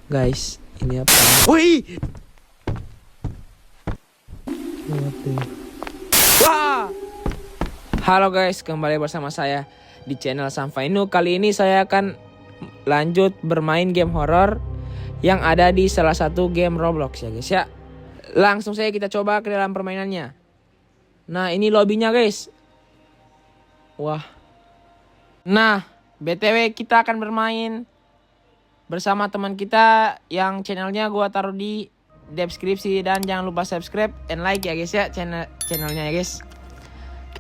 Guys, ini apa? Wih! Wah! Halo guys, kembali bersama saya di channel Samfainu. Kali ini saya akan lanjut bermain game horor yang ada di salah satu game Roblox ya guys ya. Langsung saja kita coba ke dalam permainannya. Nah, ini lobbynya guys. Wah. Nah, BTW kita akan bermain bersama teman kita yang channelnya gua taruh di deskripsi, dan jangan lupa subscribe and like ya guys ya channelnya ya guys.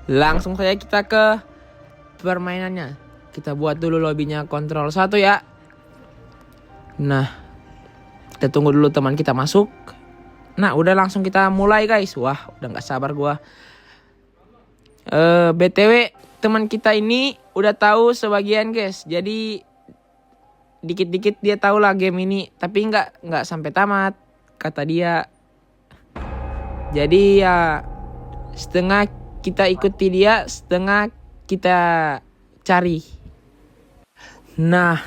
Langsung saja kita ke permainannya. Kita buat dulu lobbynya kontrol 1 ya. Nah, kita tunggu dulu teman kita masuk. Nah, udah langsung kita mulai guys. Wah, udah gak sabar gua. BTW teman kita ini udah tahu sebagian guys. Jadi dikit-dikit dia tahu lah game ini, tapi nggak sampai tamat kata dia. Jadi ya setengah kita ikuti dia, setengah kita cari. Nah,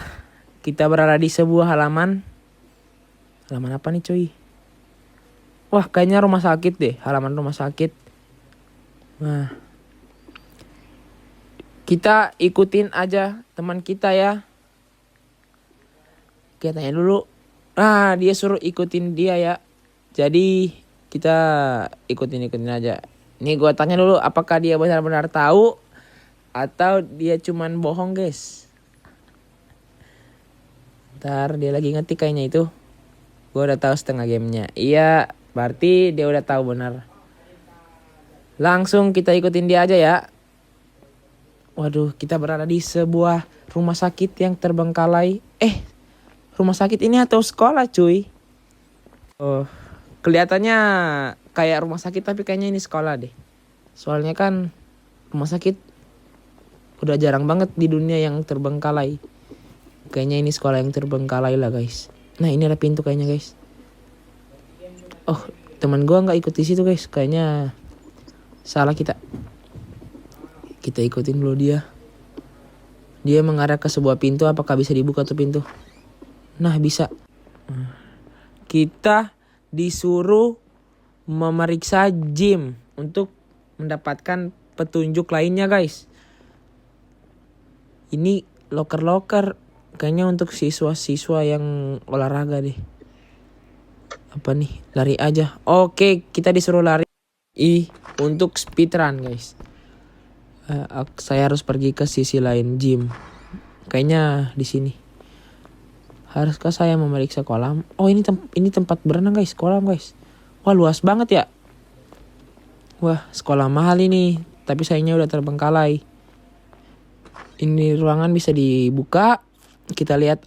kita berada di sebuah halaman. Halaman apa nih cuy? Wah, kayaknya rumah sakit deh, halaman rumah sakit. Nah, kita ikutin aja teman kita ya. Kita tanya dulu. Nah, dia suruh ikutin dia ya. Jadi kita ikutin aja. Nih gue tanya dulu, apakah dia benar-benar tahu atau dia cuman bohong guys. Ntar dia lagi ngetik kayaknya itu. Gue udah tahu setengah gamenya. Iya, berarti dia udah tahu benar. Langsung kita ikutin dia aja ya. Waduh, kita berada di sebuah rumah sakit yang terbengkalai. Rumah sakit ini atau sekolah cuy? Oh, kelihatannya kayak rumah sakit tapi kayaknya ini sekolah deh. Soalnya kan rumah sakit udah jarang banget di dunia yang terbengkalai. Kayaknya ini sekolah yang terbengkalai lah guys. Nah, ini ada pintu kayaknya guys. Oh, teman gua nggak ikut di situ guys. Kayaknya salah kita. Kita ikutin dulu dia. Dia mengarah ke sebuah pintu. Apakah bisa dibuka tuh pintu? Nah, bisa. Kita disuruh memeriksa gym untuk mendapatkan petunjuk lainnya guys. Ini loker-loker kayaknya untuk siswa-siswa yang olahraga deh. Apa nih? Lari aja. Oke, kita disuruh lari untuk speedrun guys. Saya harus pergi ke sisi lain gym. Kayaknya di sini. Haruskah saya memeriksa kolam? Oh, ini tempat berenang guys, kolam guys. Wah, luas banget ya. Wah, sekolah mahal ini, tapi sayangnya udah terbengkalai. Ini ruangan bisa dibuka. Kita lihat.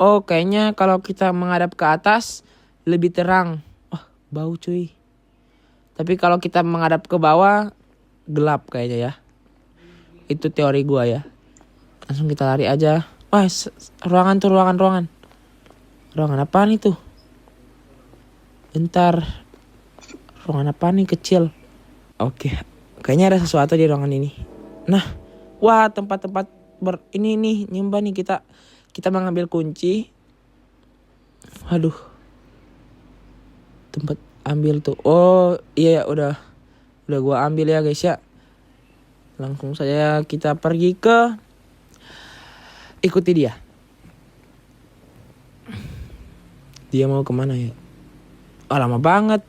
Oh, kayaknya kalau kita menghadap ke atas lebih terang. Wah, bau cuy. Tapi kalau kita menghadap ke bawah gelap kayaknya ya. Itu teori gua ya. Langsung kita lari aja. Wah, ruangan. Ruangan apaan itu? Bentar. Ruangan apa nih kecil? Oke. Kayaknya ada sesuatu di ruangan ini. Nah. Wah, tempat-tempat ini nih. Nyembah nih kita mengambil kunci. Aduh. Tempat ambil tuh. Oh, iya udah gua ambil ya guys ya. Langsung saja kita pergi ke ikuti dia. Dia mau kemana ya? Oh, lama banget.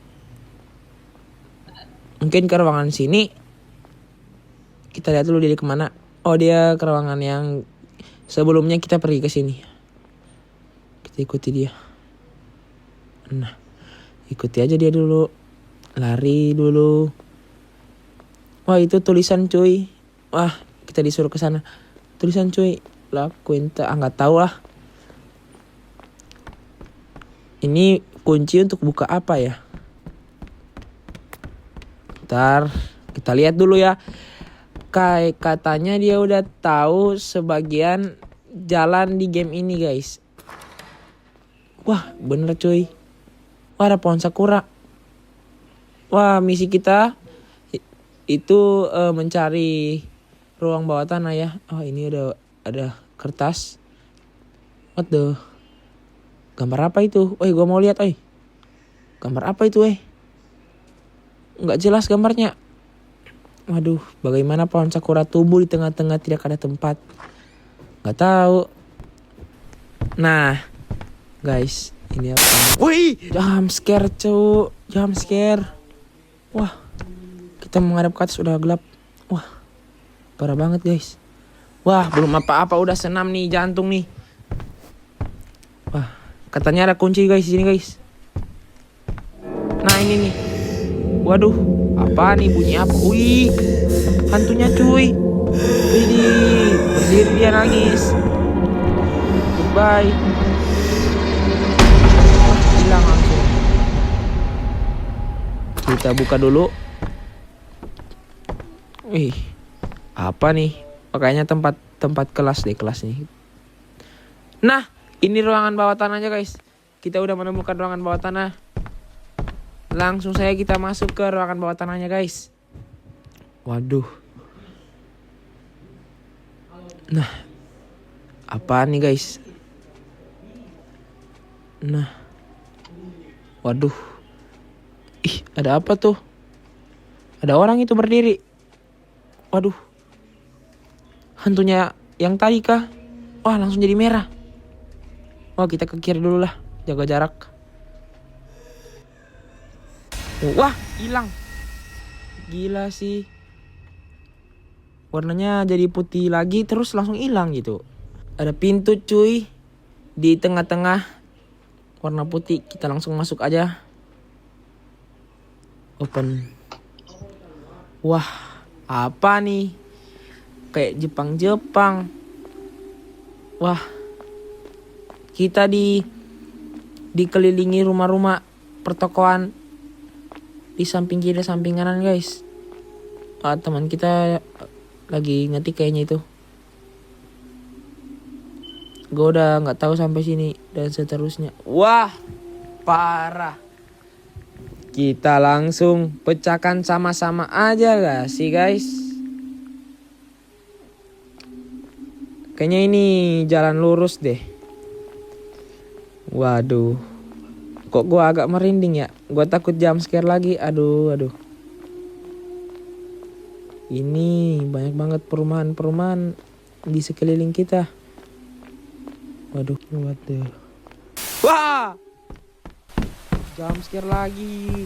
Mungkin ke ruangan sini. Kita lihat dulu dia kemana. Oh, dia ke ruangan yang sebelumnya kita pergi ke sini. Kita ikuti dia. Nah, ikuti aja dia dulu. Lari dulu. Wah, itu tulisan cuy. Wah, kita disuruh ke sana. Tulisan cuy. Lakuin nggak tahu lah. Ini kunci untuk buka apa ya? Ntar kita lihat dulu ya. Kayak katanya dia udah tahu sebagian jalan di game ini guys. Wah, bener cuy. Wah, ada pohon sakura. Wah, misi kita itu mencari ruang bawah tanah ya. Oh, ini ada kertas. What the? Gambar apa itu? Gua mau lihat, Gambar apa itu, Nggak jelas gambarnya. Waduh, bagaimana pohon sakura tumbuh di tengah-tengah tidak ada tempat? Nggak tahu. Nah, guys, ini apa? Wih, jump scare, cu. Jump scare. Wah, kita menghadap ke atas udah gelap. Wah, parah banget, guys. Wah, belum apa-apa udah senam nih jantung nih. Wah, katanya ada kunci, guys, di sini, guys. Nah, ini nih. Waduh, apa nih, bunyi apa? Wih, hantunya, cuy. Widih, berdiri dia nangis. Goodbye. Wah, hilang langsung. Kita buka dulu. Wih, apa nih? Kayaknya tempat kelas deh, kelas nih. Nah, ini ruangan bawah tanahnya, guys. Kita udah menemukan ruangan bawah tanah. Langsung saja kita masuk ke ruangan bawah tanahnya, guys. Waduh. Nah, apa nih, guys? Nah, waduh. Ih, ada apa tuh? Ada orang itu berdiri. Waduh. Hantunya yang tadi kah? Wah, langsung jadi merah. Wah, kita ke kiri dulu lah. Jaga jarak. Wah, hilang. Gila sih. Warnanya jadi putih lagi terus langsung hilang gitu. Ada pintu, cuy. Di tengah-tengah. Warna putih. Kita langsung masuk aja. Open. Wah, apa nih? Kayak Jepang-Jepang. Wah. Kita dikelilingi rumah-rumah pertokoan di samping kiri samping kanan, guys. Teman kita lagi ngetik kayaknya itu. Gue udah nggak tahu sampai sini dan seterusnya. Wah, parah. Kita langsung pecahkan sama-sama aja gak sih, guys? Kayaknya ini jalan lurus deh. Waduh. Kok gue agak merinding ya? Gue takut jump scare lagi. Aduh. Ini banyak banget perumahan-perumahan di sekeliling kita. Waduh, what the... Wah! Jump scare lagi.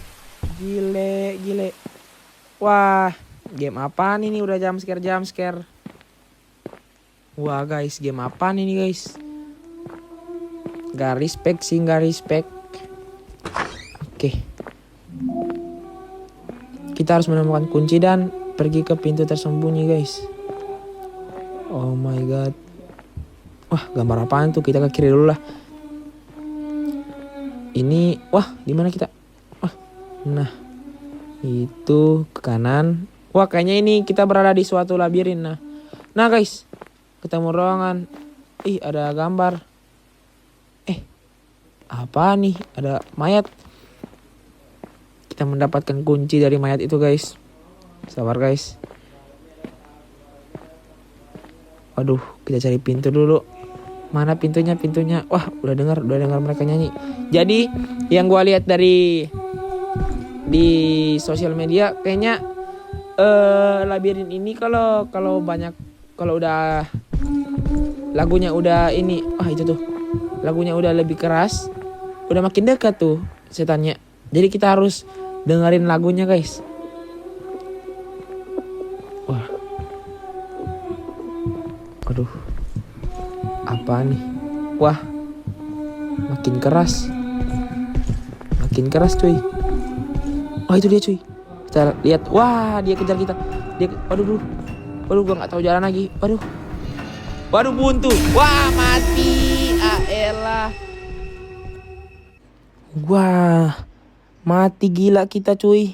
Gile. Wah, game apaan ini udah jump scare. Wah, guys, game apaan ini, guys? Gak respect. Oke. Kita harus menemukan kunci dan pergi ke pintu tersembunyi, guys. Oh my god. Wah, gambar apaan tuh? Kita ke kiri dulu lah. Ini, wah, di mana kita? Wah, nah, itu ke kanan. Wah, kayaknya ini kita berada di suatu labirin. Nah, guys, ketemu ruangan. Ih, ada gambar. Apa nih? Ada mayat. Kita mendapatkan kunci dari mayat itu, guys. Sabar, guys. Waduh, kita cari pintu dulu. Mana pintunya? Wah, udah dengar mereka nyanyi. Jadi, yang gua lihat di sosial media kayaknya labirin ini kalau udah lagunya udah ini, itu tuh. Lagunya udah lebih keras, udah makin dekat tuh setannya. Jadi kita harus dengerin lagunya, guys. Wah. Aduh. Apa nih? Wah. Makin keras, cuy. Oh, itu dia, cuy. Kita lihat. Wah, dia kejar kita. Waduh, gua nggak tahu jalan lagi. Waduh, buntu. Wah, mati. Elah. Wah, mati gila kita, cuy.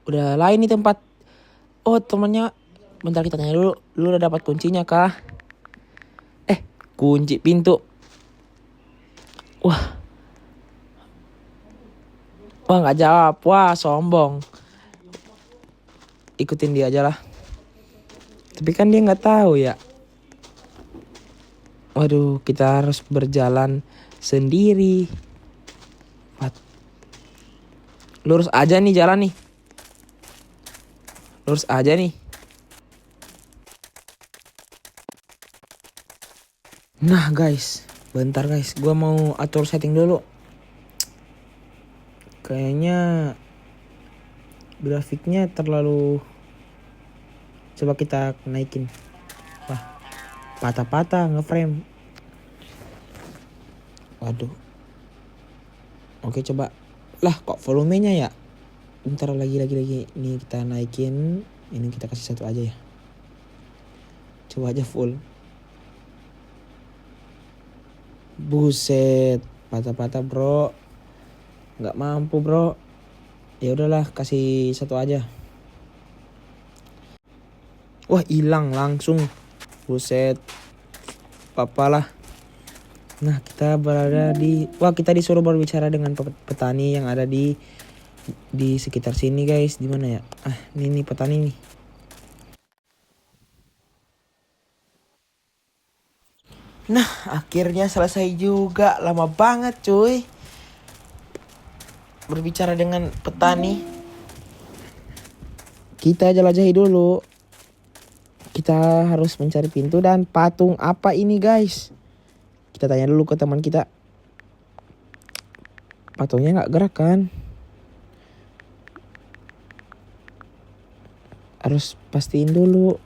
Udah lain nih tempat. Oh, temennya. Bentar, kita tanya dulu. Lu udah dapat kuncinya kah? Kunci pintu. Wah, nggak jawab. Wah, sombong. Ikutin dia aja lah. Tapi kan dia nggak tahu ya. Waduh, kita harus berjalan sendiri. Lurus aja nih jalan nih. Lurus aja nih. Nah guys, bentar guys, gua mau atur setting dulu. Kayaknya grafiknya terlalu. Coba kita naikin. Wah, patah-patah ngeframe. Waduh. Oke, coba. Lah, kok volumenya ya? Bentar lagi. Ini kita naikin. Ini kita kasih 1 aja ya. Coba aja full. Buset, patah-patah bro. Nggak mampu bro. Ya udahlah, kasih 1 aja. Wah, hilang langsung. Buset. Papalah. Nah, kita berada di... Wah, kita disuruh berbicara dengan petani yang ada di sekitar sini guys. Di mana ya? Ini petani nih. Nah, akhirnya selesai juga. Lama banget cuy. Berbicara dengan petani. Kita jelajahi dulu. Kita harus mencari pintu dan patung apa ini guys. Kita tanya dulu ke teman kita. Patungnya gak gerak kan? Harus pastiin dulu.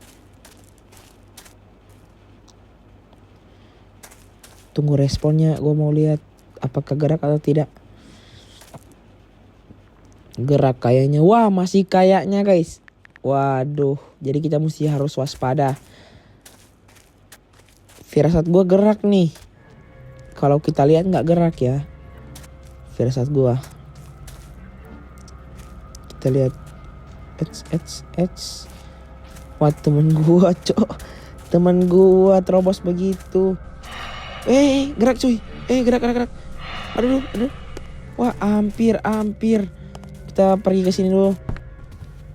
Tunggu responnya. Gue mau lihat apakah gerak atau tidak. Gerak kayaknya. Wah, masih kayaknya guys. Waduh. Jadi kita mesti harus waspada. Firasat gue gerak nih. Kalau kita lihat gak gerak ya. Firasat gue. Kita lihat. Wah, temen gue cok. Temen gue terobos begitu. Gerak cuy. Gerak. Aduh. Wah, hampir. Kita pergi ke sini dulu.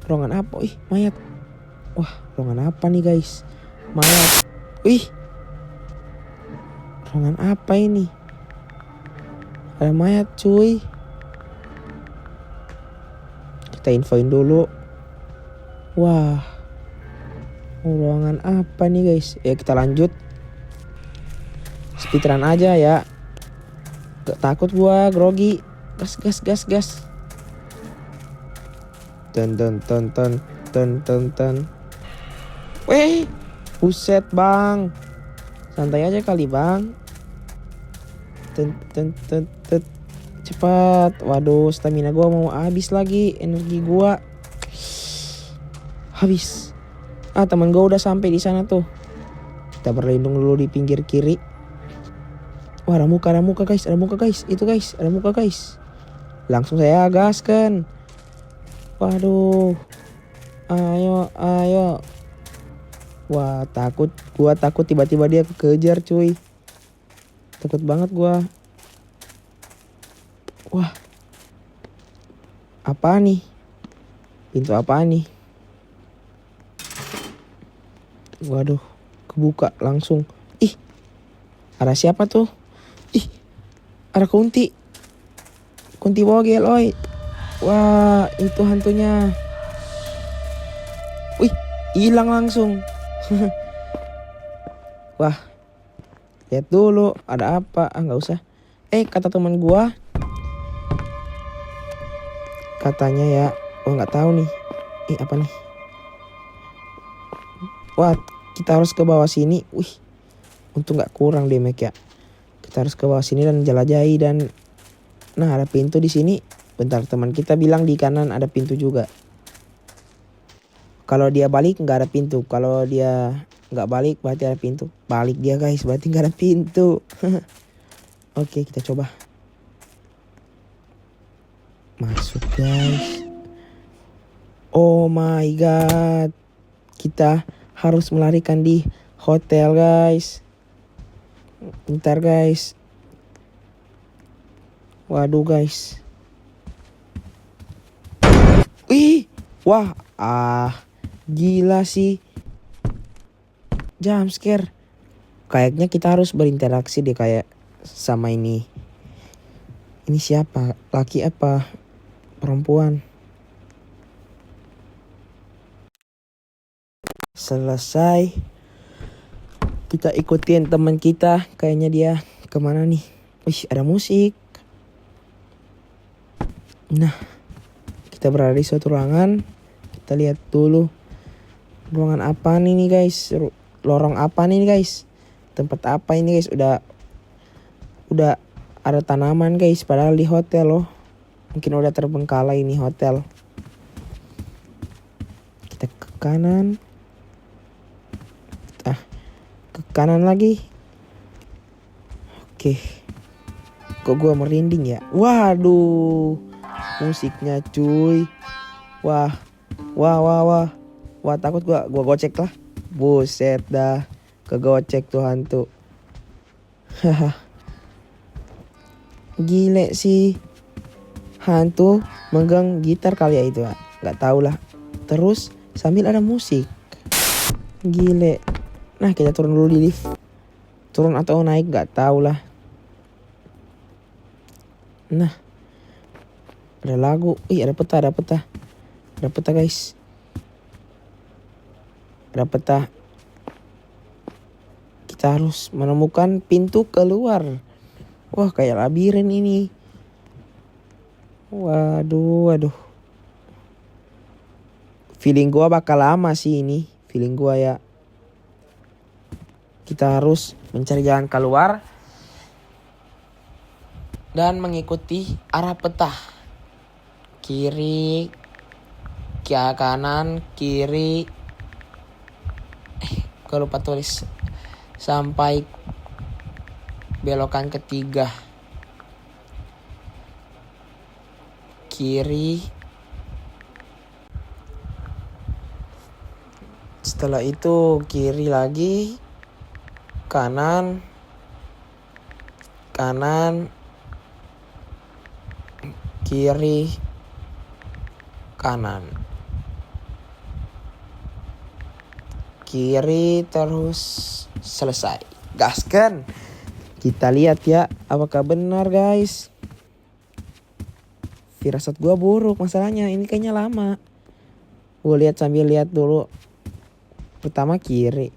Ruangan apa? Mayat. Wah, ruangan apa nih guys? Mayat. Ruangan apa ini? Ada mayat cuy. Kita infoin dulu. Wah. Ruangan apa nih guys? Ya kita lanjut. Speedrun aja ya. Gak takut gua, grogi. Gas. Ton. Buset bang. Santai aja kali bang. Cepat. Waduh, stamina gua mau habis lagi. Energi gua habis. Teman gua udah sampai di sana tuh. Kita berlindung dulu di pinggir kiri. Wah, ada muka guys. Itu guys, ada muka guys. Langsung saya gaskan. Waduh. Ayo. Wah, gua takut tiba-tiba dia kejar cuy. Takut banget gua. Wah. Apa nih? Pintu apa nih? Waduh, kebuka langsung. Ada siapa tuh? Ada Kunti bogel, oi. Wah, itu hantunya. Hilang langsung. Wah, lihat dulu ada apa? Nggak usah. Kata teman gua, katanya ya, nggak tahu nih. Apa nih? Wah, kita harus ke bawah sini. Untung nggak kurang damage ya. Kita harus ke bawah sini dan jelajahi dan ada pintu di sini. Bentar, teman kita bilang di kanan ada pintu juga. Kalau dia balik nggak ada pintu. Kalau dia nggak balik berarti ada pintu. Balik dia guys, berarti nggak ada pintu. Oke, kita coba. Masuk guys. Oh my god. Kita harus melarikan di hotel guys. Bentar guys. Waduh guys. Wah, gila sih. Jump scare. Kayaknya kita harus berinteraksi deh kayak sama ini. Ini siapa? Laki apa perempuan? Selesai. Kita ikutin teman kita. Kayaknya dia kemana nih? Wih, ada musik. Nah, kita berada di suatu ruangan. Kita lihat dulu. Ruangan apa nih guys? Lorong apa nih guys? Tempat apa ini guys? Udah ada tanaman guys. Padahal di hotel loh. Mungkin udah terbengkalai ini hotel. Kita ke kanan. Ke kanan lagi. Oke. Kok gua merinding ya? Waduh. Musiknya cuy. Wah. Wah, takut gua gocek lah. Buset dah. Kegocek tuh hantu. Haha. Gile sih. Hantu megang gitar kali ya itu ya. Gak tau lah. Terus sambil ada musik. Gile. Nah, kita turun dulu di lift. Turun atau naik gak tau lah. Nah. Ada lagu. Ada peta. Ada peta guys. Ada peta. Kita harus menemukan pintu keluar. Wah, kayak labirin ini. Waduh. Feeling gua bakal lama sih ini. Feeling gua ya. Kita harus mencari jalan keluar. Dan mengikuti arah peta. Kiri. Kanan. Kiri. Gue lupa tulis. Sampai belokan ketiga. Kiri. Setelah itu kiri lagi. Kanan. Kiri. Kanan. Kiri terus selesai. Gaskan. Kita lihat ya apakah benar guys. Firasat gua buruk masalahnya. Ini kayaknya lama. Gue lihat sambil lihat dulu. Pertama kiri.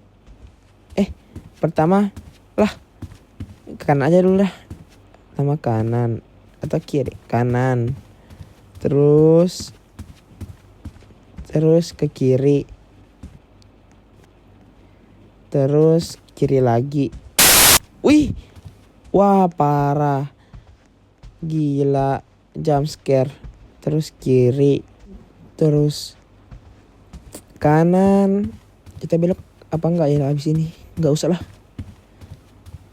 Pertama lah. Kanan aja dulu lah. Pertama kanan. Atau kiri. Kanan. Terus ke kiri. Terus kiri lagi. Wih. Wah, parah. Gila. Jump scare. Terus kiri. Terus kanan. Kita belok apa enggak ya habis ini? Enggak usah lah.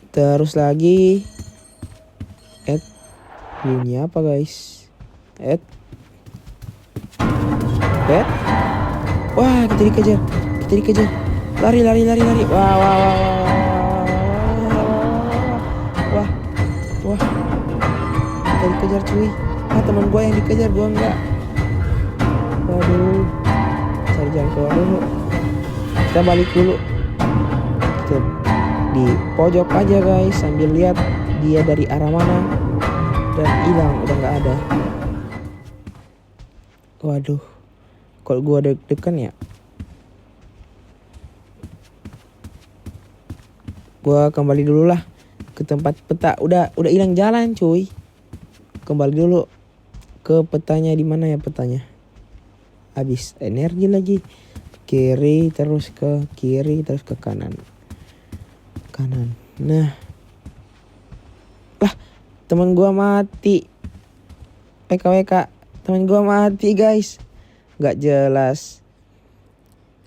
Terus lagi. Bunyi apa guys? Wah, kita dikejar. Lari. Wah. Kita dikejar cuy. Teman gue yang dikejar, gue enggak. Waduh. Cari jalan keluar dulu. Kita balik dulu. Kita di pojok aja guys. Sambil lihat dia dari arah mana. Dan hilang, udah enggak ada. Waduh. Kalau gue deg-degan ya. Gua kembali dulu lah ke tempat peta. Udah hilang jalan cuy. Kembali dulu ke petanya. Di mana ya petanya? Habis energi lagi. Kiri terus ke kiri terus ke kanan. Nah. Lah, teman gua mati. WK. Teman gua mati guys. Gak jelas.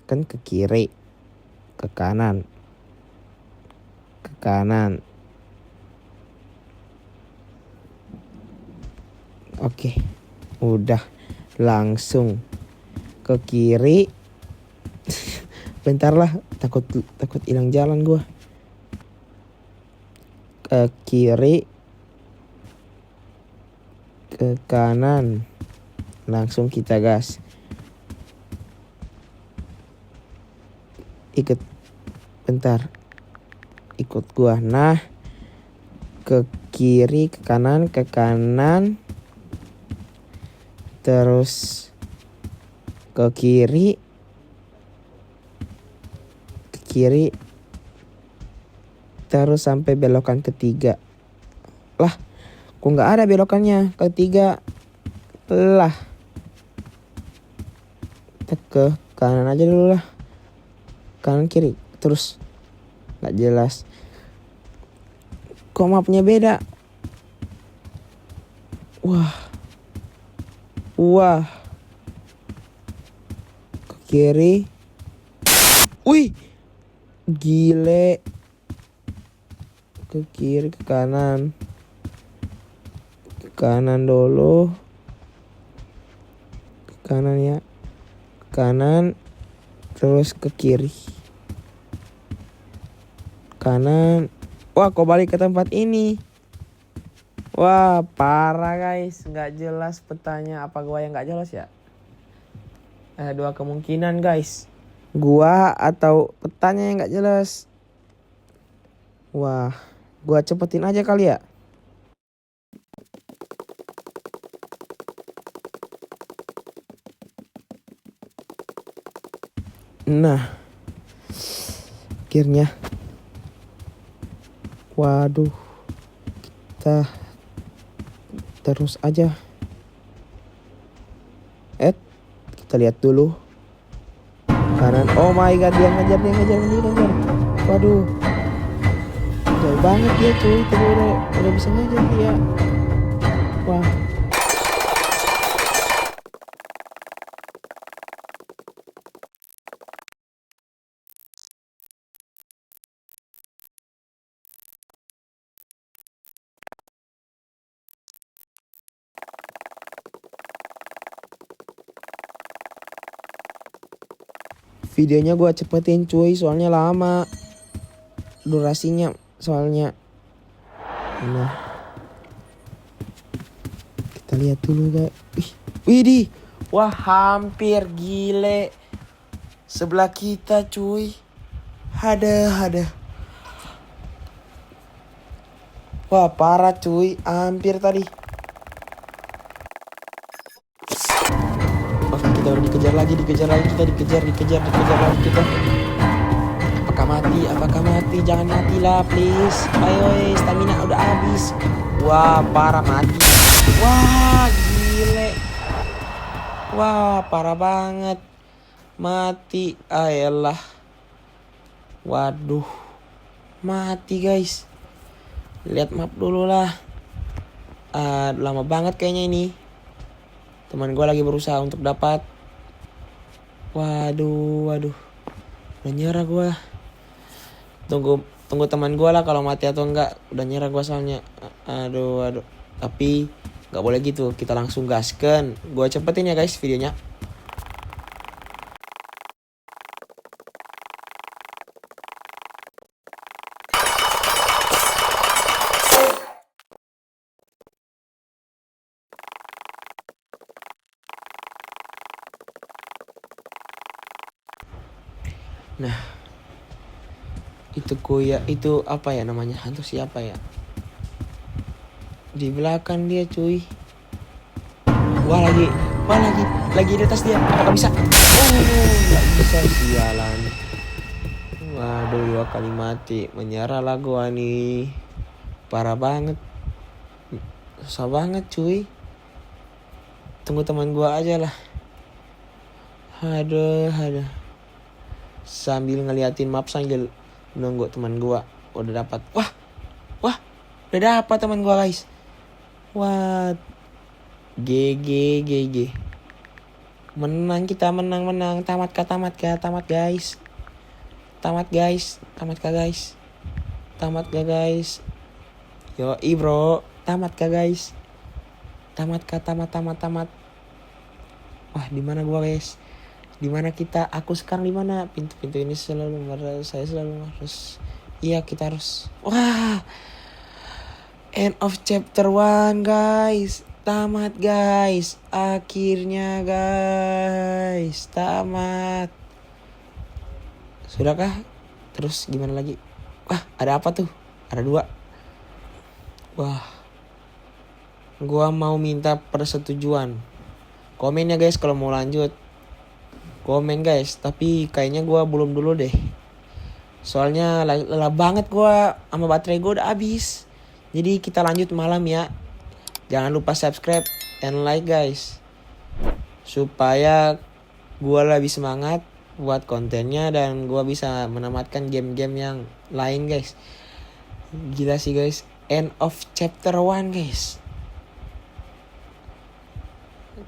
Kan ke kiri. Ke kanan. Oke. Udah langsung ke kiri. Bentar lah, takut hilang jalan gua. Ke kiri. Ke kanan. Langsung kita gas. ikut gua. Nah, ke kiri, ke kanan, terus ke kiri, terus sampai belokan ketiga. Lah, kok nggak ada belokannya ketiga? Lah, kita ke kanan aja dulu lah. Kanan kiri terus, nggak jelas. Kok mapnya beda? Wah, ke kiri. Wih, gile. Ke kiri, ke kanan dulu. Ke kanan ya, ke kanan terus ke kiri, kanan. Wah, kok balik ke tempat ini? Wah, parah guys, nggak jelas petanya. Apa gua yang nggak jelas ya? Dua kemungkinan guys, gua atau petanya yang nggak jelas. Wah, gua cepetin aja kali ya. Nah, akhirnya, waduh, kita terus aja. Kita lihat dulu kanan. Oh my god, dia ngejar. Waduh, jauh banget dia cuy. Tapi udah bisa ngejar dia. Wah, videonya gua cepetin cuy, soalnya lama durasinya soalnya. Nah, kita lihat dulu guys. Widih, wah hampir gile. Sebelah kita cuy. Ada. Wah parah cuy, hampir tadi. Oke, kita udah dikejar lagi, kita dikejar lagi kita. Apakah mati? Jangan mati lah please. Ayo, stamina udah habis. Wah, parah mati. Wah, gile. Wah, parah banget. Mati. Ayolah. Waduh. Mati guys. Lihat map dulu lah. Lama banget kayaknya ini. Teman gue lagi berusaha untuk dapat. Waduh. Udah nyerah gue. Tunggu teman gue lah kalau mati atau enggak. Udah nyerah gue soalnya. Aduh. Tapi nggak boleh gitu. Kita langsung gaskan. Gue cepetin ya guys videonya. Nah, itu apa ya namanya, hantu siapa ya? Di belakang dia cuy. Wah lagi di atas dia. Apakah bisa? Nggak bisa, sialan. Waduh, 2 kali mati. Menyerah lah gua nih. Parah banget. Susah banget cuy. Tunggu teman gua aja lah. Aduh. Sambil ngeliatin map sambil nunggu teman gua udah dapat. Wah, udah dapat teman gua guys. Wah, GG. Menang kita, menang. Tamat guys. Tamat guys. Yo, bro. Tamat guys. Tamat. Wah, di mana gua guys? Di mana kita? Aku sekarang di mana? Pintu ini saya selalu harus. Iya, kita harus. Wah. End of chapter 1 guys. Tamat guys. Akhirnya guys. Tamat. Sudahkah? Terus gimana lagi? Ada apa tuh? Ada 2. Wah. Gua mau minta persetujuan. Komen ya guys kalau mau lanjut. Komen guys. Tapi kayaknya gua belum dulu deh. Soalnya lelah banget gua sama baterai gua udah habis. Jadi kita lanjut malam ya. Jangan lupa subscribe and like guys. Supaya gua lebih semangat buat kontennya dan gua bisa menamatkan game-game yang lain guys. Gila sih guys. End of chapter 1 guys.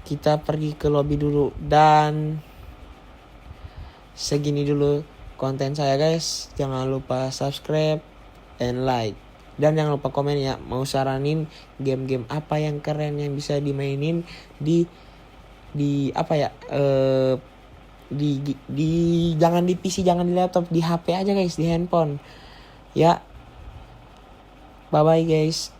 Kita pergi ke lobby dulu. Dan segini dulu konten saya guys. Jangan lupa subscribe and like. Dan jangan lupa komen ya. Mau saranin game-game apa yang keren yang bisa dimainin di apa ya, jangan di PC, jangan di laptop, di HP aja guys, di handphone ya. Bye bye guys.